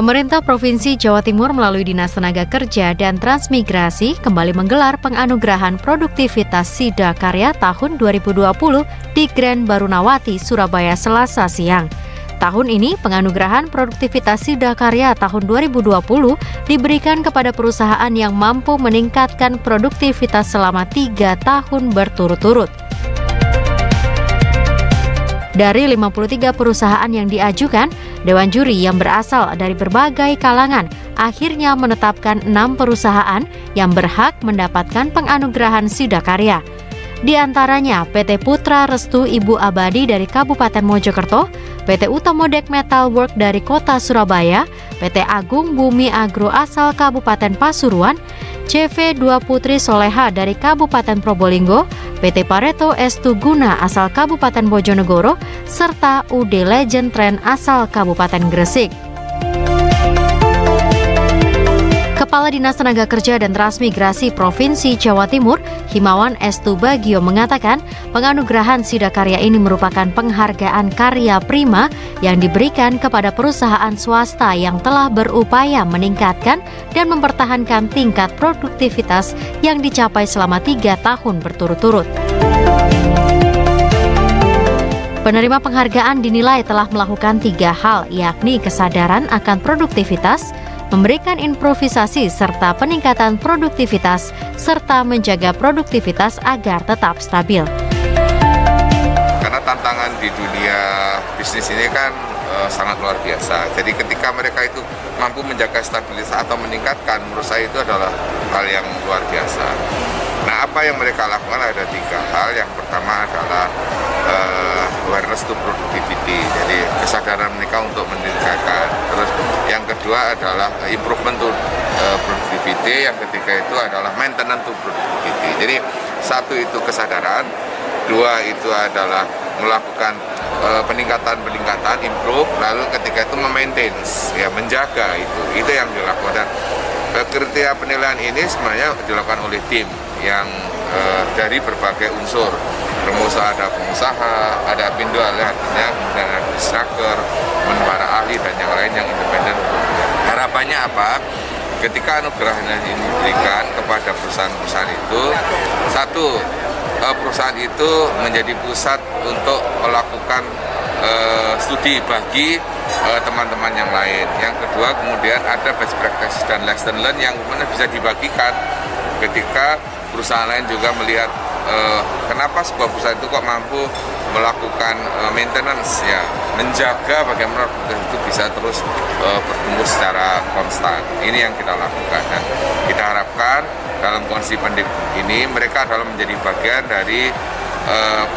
Pemerintah Provinsi Jawa Timur melalui Dinas Tenaga Kerja dan Transmigrasi kembali menggelar penganugerahan produktivitas Sida Karya tahun 2020 di Grand Barunawati, Surabaya, Selasa siang. Tahun ini, penganugerahan produktivitas Sida Karya tahun 2020 diberikan kepada perusahaan yang mampu meningkatkan produktivitas selama 3 tahun berturut-turut. Dari 53 perusahaan yang diajukan, Dewan Juri yang berasal dari berbagai kalangan akhirnya menetapkan 6 perusahaan yang berhak mendapatkan penganugerahan Sida Karya. Di antaranya PT Putra Restu Ibu Abadi dari Kabupaten Mojokerto, PT Utomodek Metal Work dari Kota Surabaya, PT Agung Bumi Agro asal Kabupaten Pasuruan, CV2 Putri Soleha dari Kabupaten Probolinggo, PT Pareto Estu Guna asal Kabupaten Bojonegoro, serta UD Legend Trend asal Kabupaten Gresik. Kepala Dinas Tenaga Kerja dan Transmigrasi Provinsi Jawa Timur, Himawan Estu Bagio mengatakan, penganugerahan Sida Karya ini merupakan penghargaan karya prima yang diberikan kepada perusahaan swasta yang telah berupaya meningkatkan dan mempertahankan tingkat produktivitas yang dicapai selama 3 tahun berturut-turut. Penerima penghargaan dinilai telah melakukan 3 hal, yakni kesadaran akan produktivitas, memberikan improvisasi serta peningkatan produktivitas, serta menjaga produktivitas agar tetap stabil. Karena tantangan di dunia bisnis ini kan sangat luar biasa. Jadi ketika mereka itu mampu menjaga stabilitas atau meningkatkan, menurut saya itu adalah hal yang luar biasa. Nah, apa yang mereka lakukan ada 3 hal. Yang pertama adalah awareness to productivity, jadi kesadaran mereka untuk meningkatkan. Terus yang kedua adalah improvement to productivity, yang ketiga itu adalah maintenance to productivity. Jadi 1 itu kesadaran, 2 itu adalah melakukan peningkatan, improve, lalu ketiga itu memaintain, ya menjaga itu yang dilakukan. Dan kriteria penilaian ini sebenarnya dilakukan oleh tim yang dari berbagai unsur. Ada pengusaha, ada apindo, artinya kemudian ada instruktur, para ahli dan yang lain yang independen. Harapannya apa? Ketika anugerah ini diberikan kepada perusahaan-perusahaan itu, 1, perusahaan itu menjadi pusat untuk melakukan studi bagi teman-teman yang lain. Yang kedua, kemudian ada best practice dan lesson learn yang kemudian bisa dibagikan ketika perusahaan lain juga melihat kenapa sebuah perusahaan itu kok mampu melakukan maintenance, ya, menjaga bagaimana itu bisa terus bertumbuh secara konstan. Ini yang kita lakukan dan kita harapkan dalam kondisi pandemi ini mereka adalah menjadi bagian dari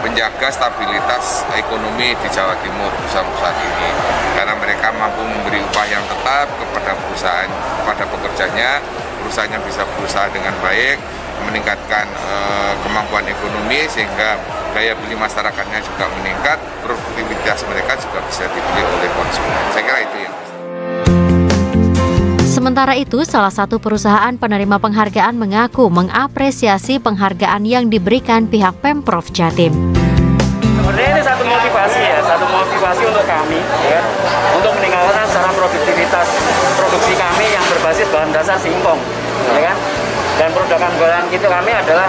menjaga stabilitas ekonomi di Jawa Timur perusahaan-perusahaan ini, karena mereka mampu memberi upah yang tetap kepada perusahaan, kepada pekerjanya, perusahaannya bisa berusaha dengan baik, meningkatkan kemampuan ekonomi sehingga daya beli masyarakatnya juga meningkat, produktivitas mereka juga bisa dibeli oleh konsumen. Saya kira itu ya. Sementara itu, salah satu perusahaan penerima penghargaan mengaku mengapresiasi penghargaan yang diberikan pihak Pemprov Jatim. Sebenarnya ini satu motivasi untuk kami, ya, untuk meningkatkan secara produktivitas produksi kami yang berbasis bahan dasar singkong, ya kan? Dan produk unggulan kita kami adalah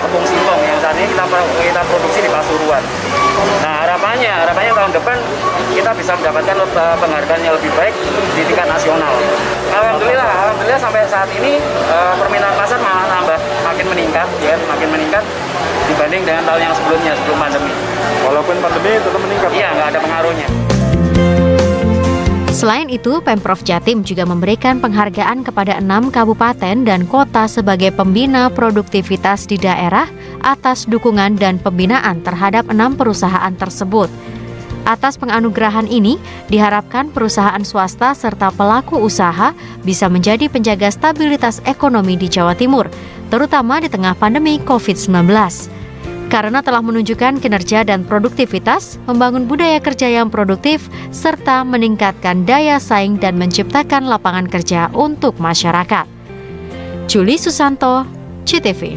tepung singkong yang saat ini kita produksi di Pasuruan. Nah, harapannya tahun depan kita bisa mendapatkan penghargaan yang lebih baik di tingkat nasional. Alhamdulillah sampai saat ini permintaan pasar malah makin meningkat dibanding dengan tahun yang sebelum pandemi. Walaupun pandemi tetap meningkat. Iya, nggak ada pengaruhnya. Selain itu, Pemprov Jatim juga memberikan penghargaan kepada 6 kabupaten dan kota sebagai pembina produktivitas di daerah atas dukungan dan pembinaan terhadap 6 perusahaan tersebut. Atas penganugerahan ini, diharapkan perusahaan swasta serta pelaku usaha bisa menjadi penjaga stabilitas ekonomi di Jawa Timur, terutama di tengah pandemi COVID-19. Karena telah menunjukkan kinerja dan produktivitas, membangun budaya kerja yang produktif, serta meningkatkan daya saing dan menciptakan lapangan kerja untuk masyarakat. Juli Susanto, CTV.